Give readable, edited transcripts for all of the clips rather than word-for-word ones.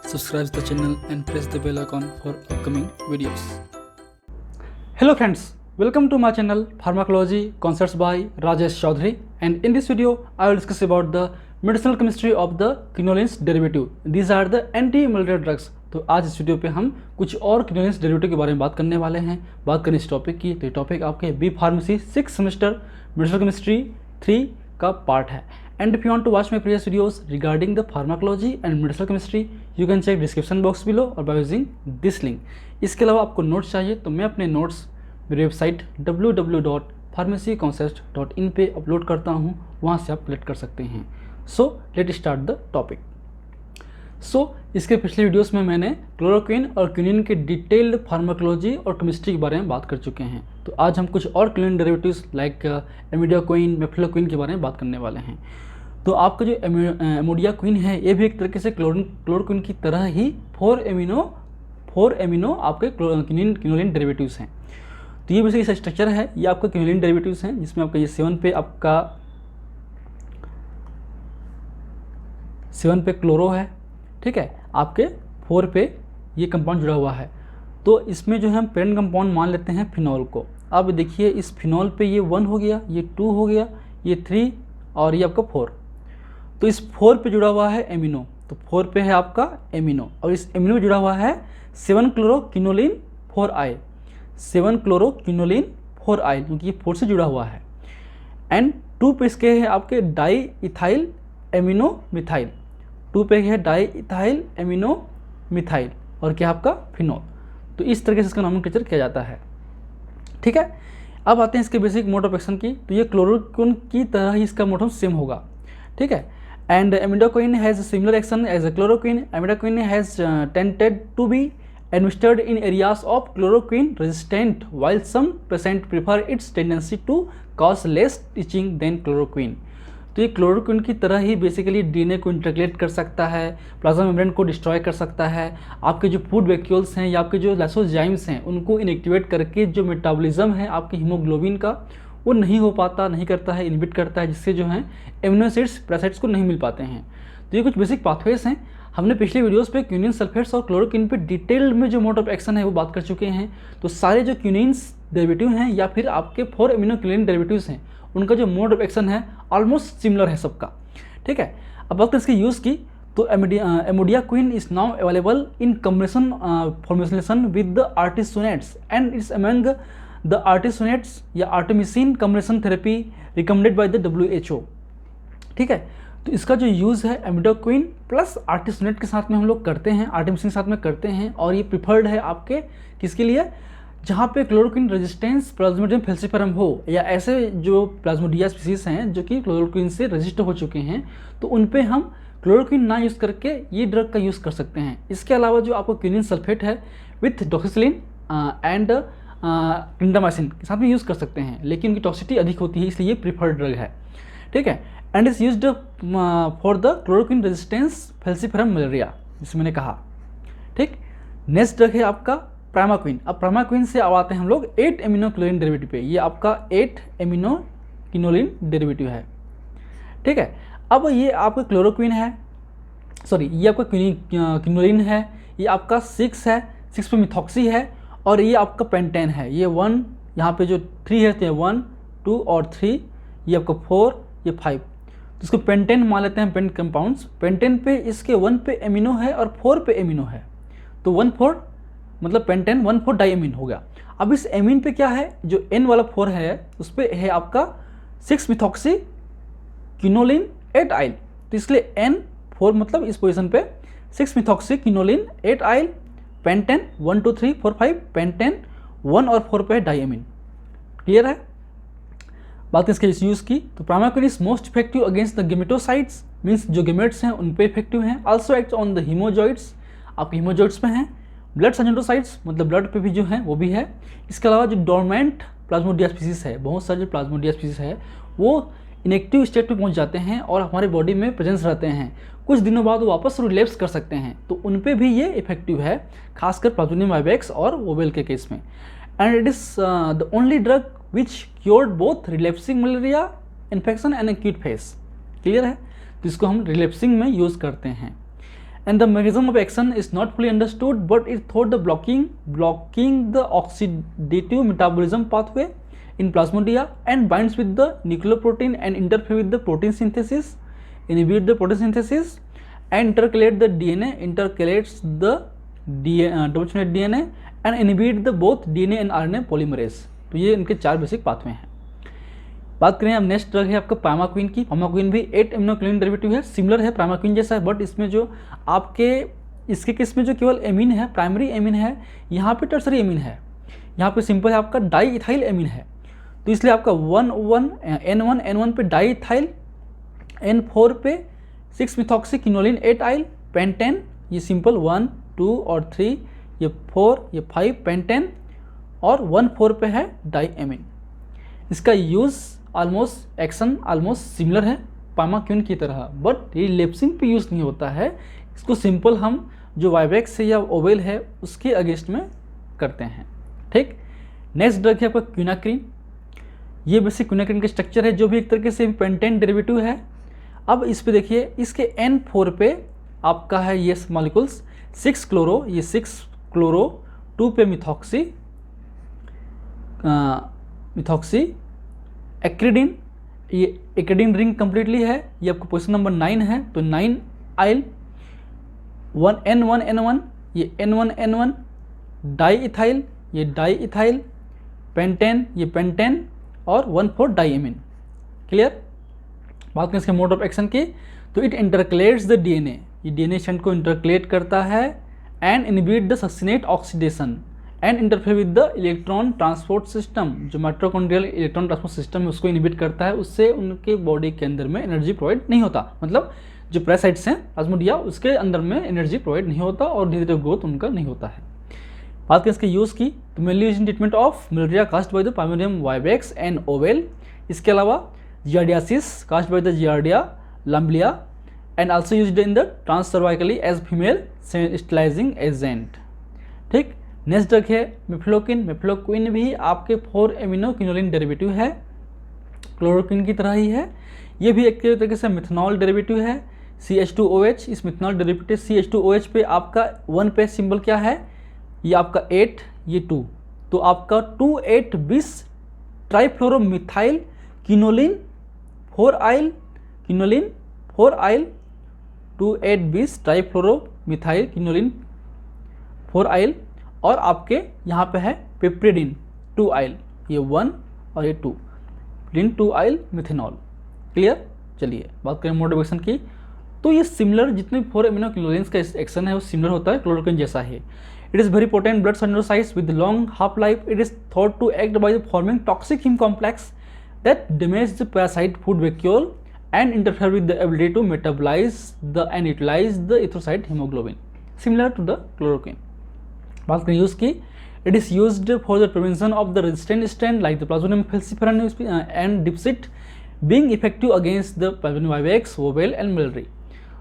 subscribe the channel and press the bell icon for upcoming videos. Hello friends, welcome to my channel Pharmacology Concepts by Rajesh Chaudhary, and in this video I will discuss about the medicinal chemistry of the quinolines derivative. These are the anti-malarial drugs. तो आज इस video पे हम कुछ और quinolines derivative के बारे में बात करने वाले हैं। बात करें इस टॉपिक की, तो ये टॉपिक आपके B pharmacy 6 semester medicinal chemistry 3 का पार्ट है। And if you want to watch my previous videos regarding the pharmacology and medicinal chemistry you can check description box below और बाय यूजिंग दिस लिंक। इसके अलावा आपको notes चाहिए तो मैं अपने नोट्स मेरी वेबसाइट www.pharmacyconcepts.in पे अपलोड करता हूँ, वहाँ से आप कलेक्ट कर सकते हैं। So let start the topic. इसके पिछले वीडियोस में मैंने क्लोरोक्विन और क्विनिन के डिटेल्ड फार्माकोलॉजी और केमिस्ट्री के बारे में बात कर चुके हैं। तो आज हम कुछ और क्विनिन डेरिवेटिव्स लाइक एमिडोक्विन, मेफ्लोक्विन के बारे में बात करने वाले हैं। तो आपका जो एमोडियाक्विन है ये भी एक तरीके से क्लोरोक्विन की तरह ही 4 एमिनो आपके क्विनोलिन डेरिवेटिव्स हैं। तो ये बेसिकली स्ट्रक्चर है, ये आपका क्विनोलिन डेरिवेटिव्स हैं, जिसमें आपका ये 7 पे क्लोरो है, ठीक है। आपके 4 पे ये कंपाउंड जुड़ा हुआ है। तो इसमें जो है हम पेरेंट कंपाउंड मान लेते हैं फिनॉल को। अब देखिए इस फिनॉल पे ये 1 हो गया, ये 2 हो गया, ये 3 और ये आपका 4। तो इस 4 पे जुड़ा हुआ है एमिनो, तो 4 पे है आपका एमिनो, और इस एमिनो में जुड़ा हुआ है 7 क्लोरोक्विनोलिन 4I, 7 क्लोरोक्विनोलिन 4I, क्योंकि ये 4 से जुड़ा हुआ है। एंड 2 पे इसके है आपके डाई इथाइल एमिनो मिथाइल, 2 पे है डाई इथाइल एमिनो मिथाइल, और क्या आपका फिनॉल। तो इस तरीके से इसका नोमेनक्लेचर किया जाता है, ठीक है। अब आते हैं इसके बेसिक मोड ऑफ एक्शन की। तो ये क्लोरोक्विन की तरह ही इसका मोड ऑफ सेम होगा, ठीक है। And amodiaquine has similar action as a chloroquine. Amodiaquine has tended to be administered in areas of chloroquine resistant, while some patient prefer its tendency to cause less itching than chloroquine. तो ये chloroquine की तरह ही basically DNA को integrate कर सकता है, plasma membrane को destroy कर सकता है, आपके जो फूड वैक्यूल्स हैं या आपके जो लाइसोजाइम्स हैं उनको इनएक्टिवेट करके जो मेटाबॉलिज्म है आपके हीमोग्लोबिन का वो नहीं हो पाता, नहीं करता है, इनहिबिट करता है, जिससे जो है एमिनो एसिड्स पैरासाइट्स को नहीं मिल पाते हैं। तो ये कुछ बेसिक पाथवेज हैं। हमने पिछले वीडियोस पे क्विनिन सल्फेट्स और क्लोरोक्विन पे डिटेल्ड में जो मोड ऑफ एक्शन है वो बात कर चुके हैं। तो सारे जो क्विनिन्स डेरिवेटिव हैं या फिर आपके 4 एमिनो क्विनिन डेरिवेटिव्स हैं उनका जो मोड ऑफ एक्शन है ऑलमोस्ट सिमिलर है सबका, ठीक है। अब बात करें इसके यूज़ की, तो amodiaquine is now available in combination formulation with the artesunates and it's among the artesunates या artemisinin combination therapy recommended by the WHO, ठीक है। तो इसका जो यूज़ है एमिडोक्विन प्लस आर्टिसोनेट के साथ में हम लोग करते हैं, आर्टेमिसिन के साथ में करते हैं, और ये प्रिफर्ड है आपके किसके लिए, जहाँ पे क्लोरोक्विन रेजिस्टेंस प्लाज्मोडियम फैल्सिफेरम हो, या ऐसे जो प्लाज्मोडिया स्पीसीज हैं जो कि क्लोरोक्विन से रजिस्ट हो चुके हैं, तो उन पे हम क्लोरोक्विन ना यूज़ करके ये ड्रग का यूज़ कर सकते हैं। इसके अलावा जो आपको क्विनिन सल्फेट है विथ डॉक्सिसिलिन एंड क्लिंडामाइसिन के साथ में यूज़ कर सकते हैं, लेकिन उनकी टॉक्सिसिटी अधिक होती है, इसलिए ये प्रिफर्ड ड्रग है, ठीक है। And is used for the chloroquine resistance falciparum malaria, जिसे मैंने कहा, ठीक। नेक्स्ट ड्रग है आपका प्रामाक्विन। अब प्रामाक्विन से अब आते हैं हम लोग 8 एमिनो क्लोरिन डेरिवेटिव पे। ये आपका 8 एमिनो क्विनोलिन डेरिवेटिव है, ठीक है। अब ये आपका क्लोरोक्विन है, सॉरी ये आपका क्विनोलिन है, ये आपका 6 है, 6 पे मिथॉक्सी है, और ये आपका पेंटेन है, ये 1, यहाँ पे जो 3 है तो 1, 2 और 3, ये आपका 4, ये 5। तो इसको पेंटेन मान लेते हैं, पेंट कंपाउंड्स। पेंटेन पे इसके 1 पे एमिनो है और 4 पे एमिनो है, तो 1,4 मतलब पेंटेन 1,4 डाईएमिन हो गया। अब इस एमिन पे क्या है, जो N वाला 4 है उस पर है आपका 6 मिथॉक्सी क्विनोलिन 8 तो इसलिए N4 मतलब इस पोजीशन पे 6 मिथॉक्सी क्विनोलिन 8 पेंटेन 1 2 3 4 5 पेंटेन 1 और 4 पे डाईएमिन। क्लियर है। बात इसके यूज़ की, तो primaquine is most effective against the gametocytes, means जो गेमेट्स हैं उन पे इफेक्टिव हैं। Also act on the hemozoids, आपके हीमोजॉइड्स में हैं। ब्लड सजेंटोसाइट्स मतलब ब्लड पे भी जो है वो भी है। इसके अलावा जो डोरमेंट प्लाज्मोडिया स्पीसीज है, बहुत सारे जो प्लाज्मोडिया स्पीसीज है वो इनएक्टिव स्टेट में पहुंच जाते हैं और हमारे बॉडी में प्रेजेंस रहते हैं, कुछ दिनों बाद वो वापस रिलैप्स कर सकते हैं, तो उन पे भी ये इफेक्टिव है, खासकर प्लाज्मोडियम वाइवेक्स और ओवेल के केस में। And it is the only drug which cured both relapsing malaria infection and acute phase. Clear है। तो इसको हम रिलैप्सिंग में यूज़ करते हैं। and the mechanism of action is not fully understood, but it thought the blocking the oxidative metabolism pathway in plasmodia and binds with the nucleoprotein and interfere with the protein synthesis, inhibit the protein synthesis and intercalate the DNA, intercalates the double-stranded DNA and inhibit the both DNA and RNA polymerase। तो ये इनके 4 basic pathway हैं। बात करें अब next drug है आपका primaquine की। प्राइमाक्विन भी 8 एमिनोक्लिन डेरिवेटिव है, सिमिलर है प्राइमाक्विन जैसा है, बट इसमें जो आपके इसके केस में जो केवल एमीन है, प्राइमरी एमीन है, यहाँ पे टर्सरी एमीन है, यहाँ पे सिंपल है आपका डाई इथाइल एमीन है। तो इसलिए आपका N1 पे डाई इथाइल, N4 पे 6 मिथॉक्सी किनोलिन 8 आइल पेंटेन, ये सिंपल 1 2 और 3, ये 4 ये 5 पेंटेन और 1,4 पे है डाई एमीन। इसका use almost action almost similar है प्राइमाक्विन की तरह, बट ये लेप्सिन पे यूज़ नहीं होता है। इसको सिंपल हम जो वाइवेक्स है या ओवेल है उसके अगेंस्ट में करते हैं। ठीक, नेक्स्ट ड्रग है आपका क्विनाक्रिन। ये बेसिक क्विनाक्रिन का स्ट्रक्चर है जो भी एक तरीके से पेंटेन डेरिवेटिव है। अब इस पे देखिए, इसके N4 पे आपका है ये मॉलिक्यूल्स 6 क्लोरो, ये 6 क्लोरो 2 पे मिथॉक्सी एक्रिडिन, ये एक्रिडिन रिंग कंप्लीटली है, ये आपको पोजीशन नंबर 9 है। तो 9 आइल 1N1 ये N1 डाई इथाइल, ये डाई इथाइल पेंटेन, ये पेंटेन और 1,4 डाई एमीन। क्लियर। बात करें इसके मोड ऑफ एक्शन की, तो इट इंटरकलेट्स द DNA, ये DNA स्ट्रैंड को इंटरकलेट करता है and inhibit the succinate oxidation and interfere with the electron transport system. जो माइटोकॉन्ड्रियल इलेक्ट्रॉन ट्रांसपोर्ट सिस्टम है उसको इनहिबिट करता है, उससे उनके बॉडी के अंदर में एनर्जी प्रोवाइड नहीं होता, मतलब जो पैरासाइट्स हैं प्लाज्मोडिया उसके अंदर में एनर्जी प्रोवाइड नहीं होता और धीरे धीरे ग्रोथ उनका नहीं होता है। बात करें इसके यूज़ की, तो mainly use in treatment of malaria caused by the plasmodium vivax and ovale. इसके अलावा giardiasis caused by the giardia lamblia and also used in the transcervically as female sterilising agent. ठीक, नेक्स्ट ड्रग है mefloquine. Mefloquine भी आपके 4 amino quinoline derivative है, chloroquine की तरह ही है। ये भी एक तरीके से मिथनॉल डेरिवेटिव है, CH2OH। इस मिथनॉल डेरिवेटिव CH2OH पे आपका 1 पे सिंबल क्या है, ये आपका 8, ये 2, तो आपका 2,8-bis ट्राइफ्लोरोमिथाइल किनोलिन 4 आइल, किनोलिन 4 आइल 2,8-bis ट्राइफ्लोरोमिथाइल किनोलिन 4 आइल और आपके यहाँ पे है पिप्रिडिन 2 आइल, ये 1 और ये 2, पिप्रिडिन 2 आइल मिथेनॉल। क्लियर। चलिए बात करें मोड ऑफ एक्शन की, तो ये सिमिलर जितने 4 एमिनो किनोलिन्स का एक्शन है वो सिमिलर होता है, क्लोरोक्विन जैसा है। It is very potent blood centrocytes with long half life. It is thought to act by forming toxic haem complex that damage the parasite food vacuole and interfere with the ability to metabolize and utilize the erythrocyte hemoglobin, similar to the chloroquine. बात करें use की, it is used for the prevention of the resistant strain like the Plasmodium falciparum and Dipsit, being effective against the Plasmodium vivax, oval and Mullery।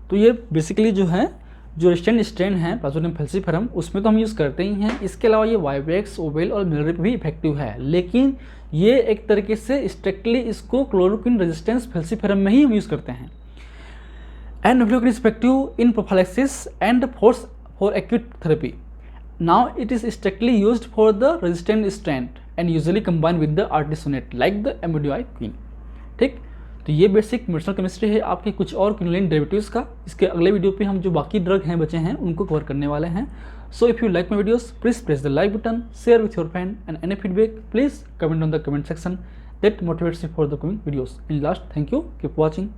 तो ये basically जो है जो resistant strain है Plasmodium falciparum उसमें तो हम यूज़ करते ही हैं। इसके अलावा ये वाइवेक्स, ओवेल और मिलरी पे भी इफेक्टिव है, लेकिन ये एक तरीके से स्ट्रिक्टली इसको क्लोरोक्विन रेजिस्टेंस फैल्सीफेरम में ही हम यूज़ करते हैं। And mefloquine is effective in prophylaxis and for acute therapy. Now it is strictly used for the resistant strain and usually combined with the artesunate like the amodiaquine. ठीक, तो ये basic medicinal chemistry है आपके कुछ और किनोलिन derivatives का। इसके अगले वीडियो पे हम जो बाकी ड्रग हैं बचे हैं उनको कवर करने वाले हैं। So if you like my videos please press the like button, share with your friend and any feedback please comment on the comment section that motivates me for the coming videos. In last, thank you, keep watching.